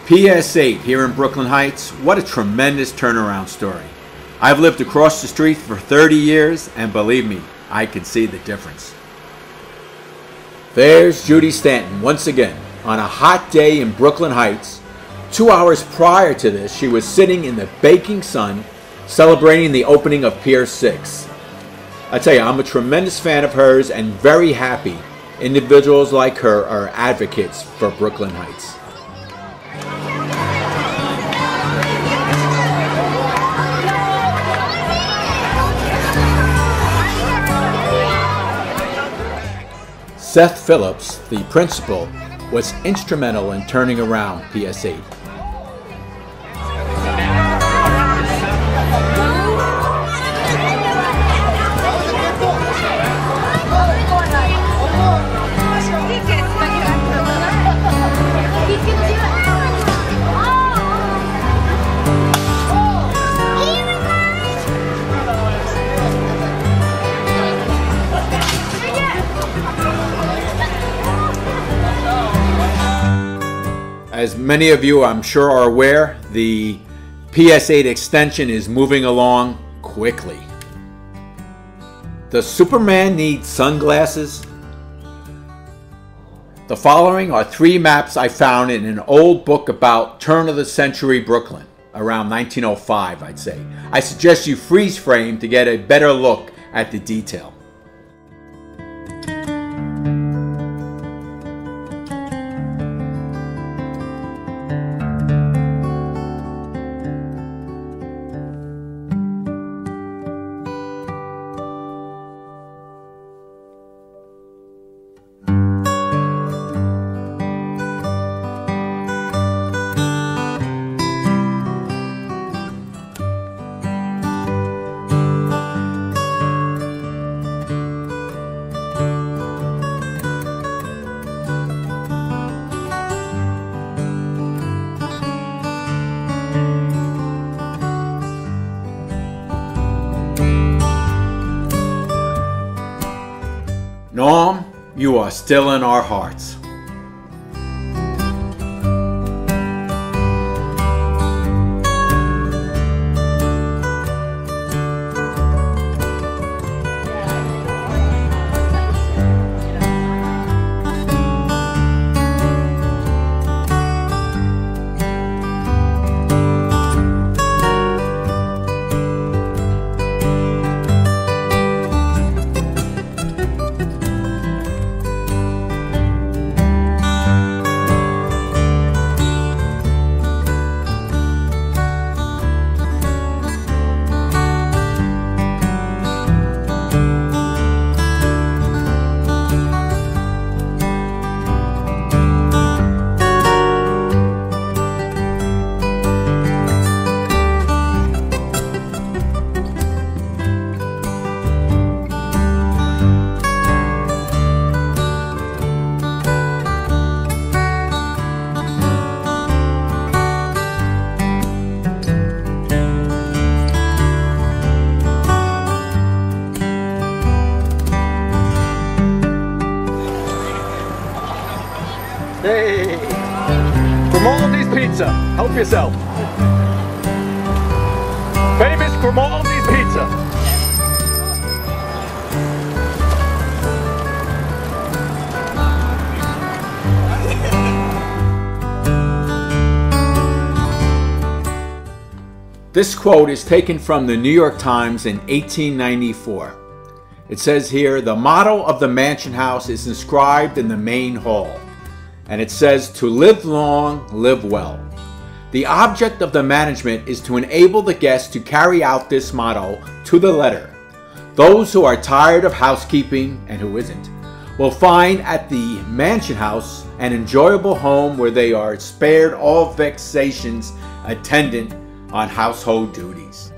PS8 here in Brooklyn Heights, what a tremendous turnaround story. I've lived across the street for 30 years, and believe me, I can see the difference. There's Judy Stanton once again on a hot day in Brooklyn Heights. 2 hours prior to this, she was sitting in the baking sun celebrating the opening of Pier 6. I tell you, I'm a tremendous fan of hers and very happy individuals like her are advocates for Brooklyn Heights. Seth Phillips, the principal, was instrumental in turning around PS8. As many of you, I'm sure, are aware, the PS8 extension is moving along quickly. Does Superman need sunglasses? The following are 3 maps I found in an old book about turn-of-the-century Brooklyn, around 1905, I'd say. I suggest you freeze frame to get a better look at the detail. Norm, you are still in our hearts. Hey! Grimaldi's Pizza. Help yourself. Famous Grimaldi's Pizza. This quote is taken from the New York Times in 1894. It says here, the motto of the Mansion House is inscribed in the main hall. And it says, to live long, live well. The object of the management is to enable the guests to carry out this motto to the letter. Those who are tired of housekeeping, and who isn't, will find at the Mansion House an enjoyable home where they are spared all vexations attendant on household duties.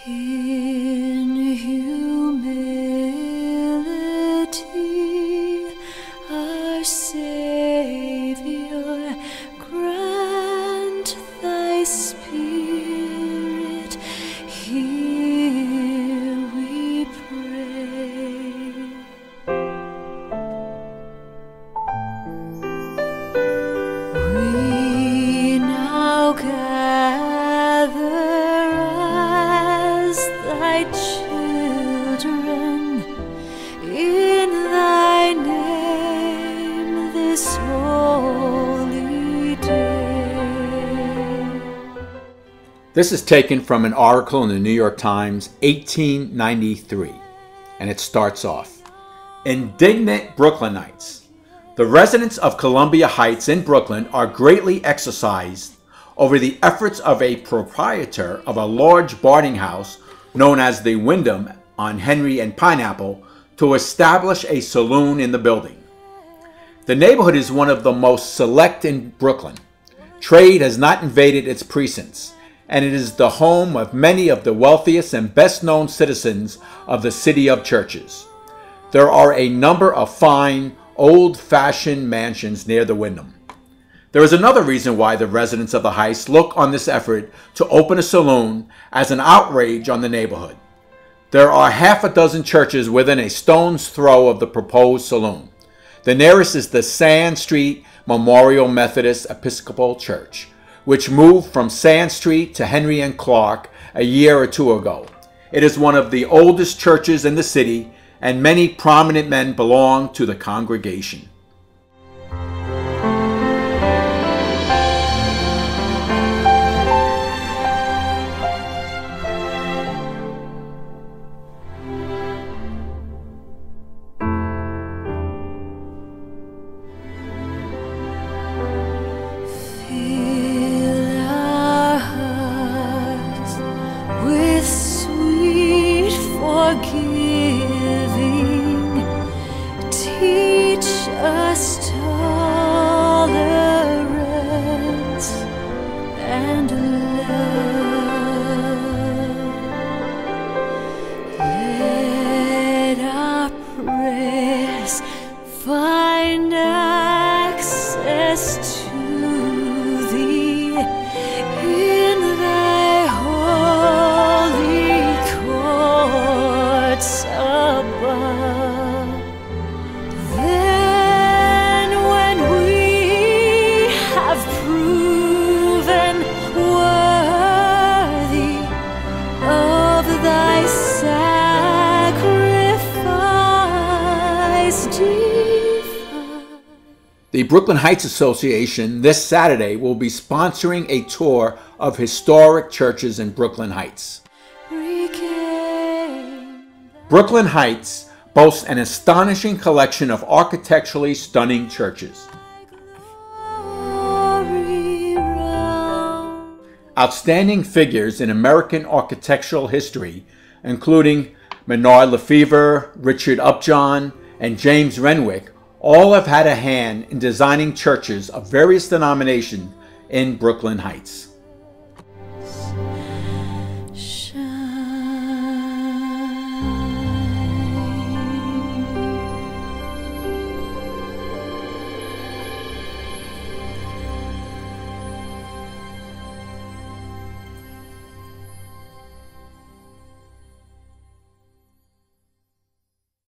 In humility, our Savior, grant thy Spirit, here we pray. We now gather as thy children in thy name this holy day. This is taken from an article in the New York Times, 1893, and it starts off, "Indignant Brooklynites. The residents of Columbia Heights in Brooklyn are greatly exercised over the efforts of a proprietor of a large boarding house known as the Wyndham on Henry and Pineapple to establish a saloon in the building. The neighborhood is one of the most select in Brooklyn. Trade has not invaded its precincts, and it is the home of many of the wealthiest and best-known citizens of the city of churches. There are a number of fine, old-fashioned mansions near the Wyndham. There is another reason why the residents of the Heights look on this effort to open a saloon as an outrage on the neighborhood. There are half a dozen churches within a stone's throw of the proposed saloon. The nearest is the Sand Street Memorial Methodist Episcopal Church, which moved from Sand Street to Henry and Clark a year or two ago. It is one of the oldest churches in the city, and many prominent men belong to the congregation." Fill our hearts with sweet forgiving. Teach us tolerance and love. Let our prayers find access to thee in thy holy courts above. Then when we have proven worthy of thy sacrifice divine. The Brooklyn Heights Association this Saturday will be sponsoring a tour of historic churches in Brooklyn Heights. Regain Brooklyn Heights boasts an astonishing collection of architecturally stunning churches. glory round. Outstanding figures in American architectural history, including Bernard Lefevre, Richard Upjohn, and James Renwick, all have had a hand in designing churches of various denominations in Brooklyn Heights.